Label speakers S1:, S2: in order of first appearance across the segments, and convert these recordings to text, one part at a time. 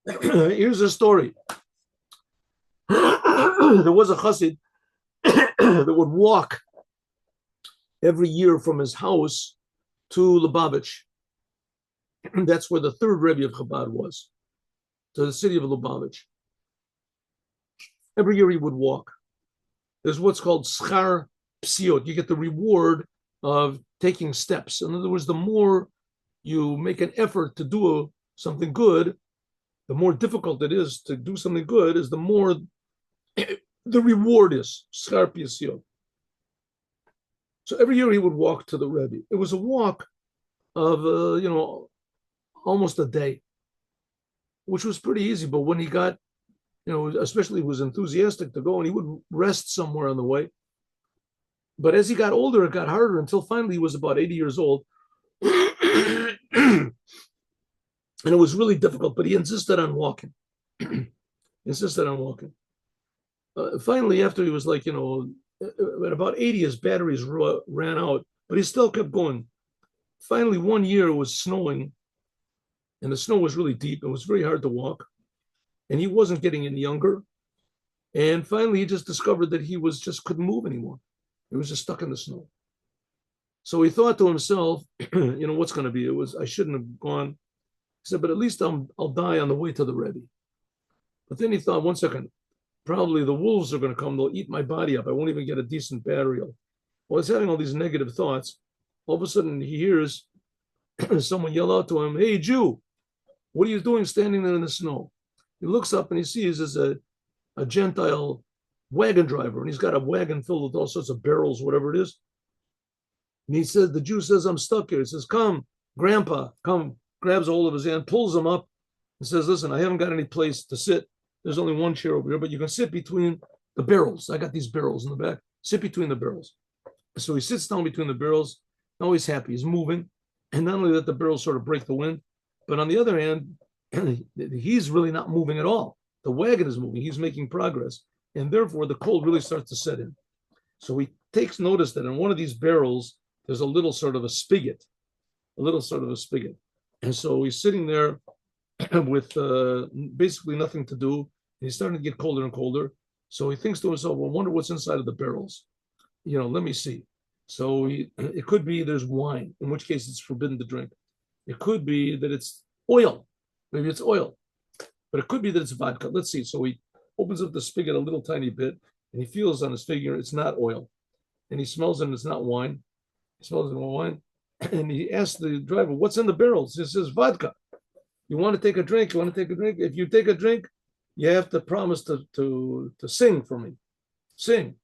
S1: Here's a story. There was a chassid that would walk every year from his house to Lubavitch. That's where the third Rebbe of Chabad was, to the city of Lubavitch. Every year he would walk. There's what's called schar psiot. You get the reward of taking steps. In other words, the more you make an effort to do something good, the more difficult it is to do something good, is the more the reward is. Schar psiot. So every year he would walk to the Rebbe. It was a walk of, almost a day, which was pretty easy. But when he got, especially he was enthusiastic to go, and he would rest somewhere on the way. But as he got older, it got harder until finally he was about 80 years old. And it was really difficult, but he insisted on walking. Finally, after he was like, at about 80, his batteries ran out, but he still kept going. Finally, one year it was snowing, and the snow was really deep. It was very hard to walk, and he wasn't getting any younger. And finally, he just discovered that he couldn't move anymore. He was just stuck in the snow. So he thought to himself, what's going to be? I shouldn't have gone. He said, but at least I'll die on the way to the Rebbe. But then he thought, 1 second, probably the wolves are going to come. They'll eat my body up. I won't even get a decent burial. Well, he's having all these negative thoughts. All of a sudden, he hears someone yell out to him, "Hey, Jew, what are you doing standing there in the snow?" He looks up and he sees there's a Gentile wagon driver, and he's got a wagon filled with all sorts of barrels, whatever it is. And the Jew says, "I'm stuck here." He says, "Come, Grandpa, come," grabs a hold of his hand, pulls him up, and says, "Listen, I haven't got any place to sit. There's only one chair over here, but you can sit between the barrels. I got these barrels in the back. Sit between the barrels." So he sits down between the barrels. Now he's happy. He's moving. And not only that the barrels sort of break the wind, but on the other hand, he's really not moving at all. The wagon is moving. He's making progress. And therefore, the cold really starts to set in. So he takes notice that in one of these barrels, there's a little sort of a spigot. And so he's sitting there with basically nothing to do. And he's starting to get colder and colder. So he thinks to himself, well, I wonder what's inside of the barrels. Let me see. So it could be there's wine, in which case it's forbidden to drink. It could be that it's oil. Maybe it's oil. But it could be that it's vodka. Let's see. So he opens up the spigot a little tiny bit, and he feels on his finger it's not oil. And he smells it and it's not wine. He smells it wine. And he asks the driver, "What's in the barrels?" He says, "Vodka. You want to take a drink? You want to take a drink? If you take a drink, you have to promise to sing for me. Sing.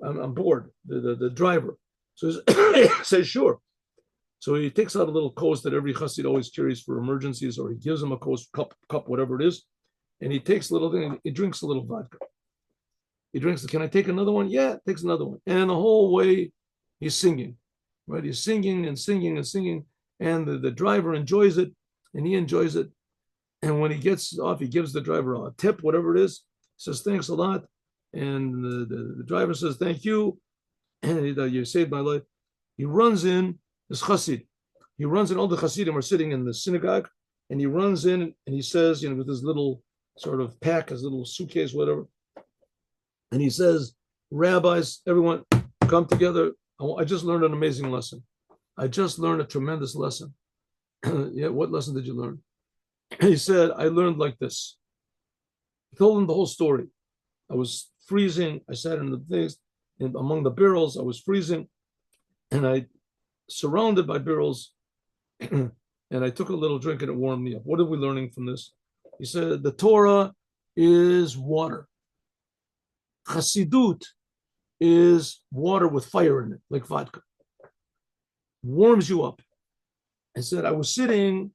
S1: I'm bored." The driver. So he says, "Sure." So he takes out a little kos that every chassid always carries for emergencies, or he gives him a kos, cup, whatever it is, and he takes a little thing. He drinks a little vodka. He drinks. Can I take another one? Yeah, takes another one. And the whole way he's singing, right? He's singing and singing and singing, and the driver enjoys it, and he enjoys it. And when he gets off, he gives the driver a tip, whatever it is. Says, "Thanks a lot." And the driver says, "Thank you. And you saved my life." He runs in, this chassid. He runs in, all the chassidim are sitting in the synagogue, and he runs in and he says, with his little sort of pack, his little suitcase, whatever. And he says, "Rabbis, everyone, come together. I just learned an amazing lesson. I just learned a tremendous lesson." "Yeah, what lesson did you learn?" He said, "I learned like this." He told him the whole story. "I was freezing. I sat in the things, and among the barrels, I was freezing, and I surrounded by barrels, and I took a little drink and it warmed me up." What are we learning from this? He said, the Torah is water. Chassidut is water with fire in it, like vodka. Warms you up. I said, I was sitting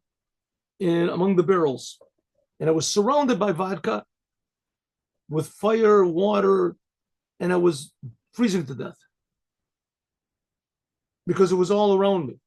S1: among the barrels, and I was surrounded by vodka with fire, water, and I was freezing to death because it was all around me.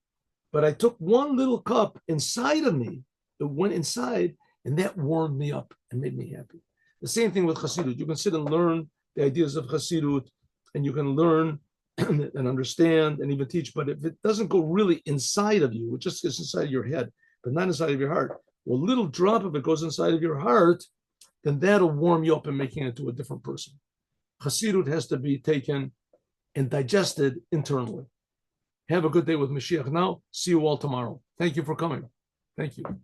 S1: But I took one little cup inside of me, it went inside, and that warmed me up and made me happy." The same thing with Chassidut. You can sit and learn the ideas of Chassidut, and you can learn and understand and even teach. But if it doesn't go really inside of you, it just gets inside your head, but not inside of your heart, or a little drop of it goes inside of your heart, then that'll warm you up and making it into a different person. Chassidut has to be taken and digested internally. Have a good day with Mashiach now. See you all tomorrow. Thank you for coming. Thank you.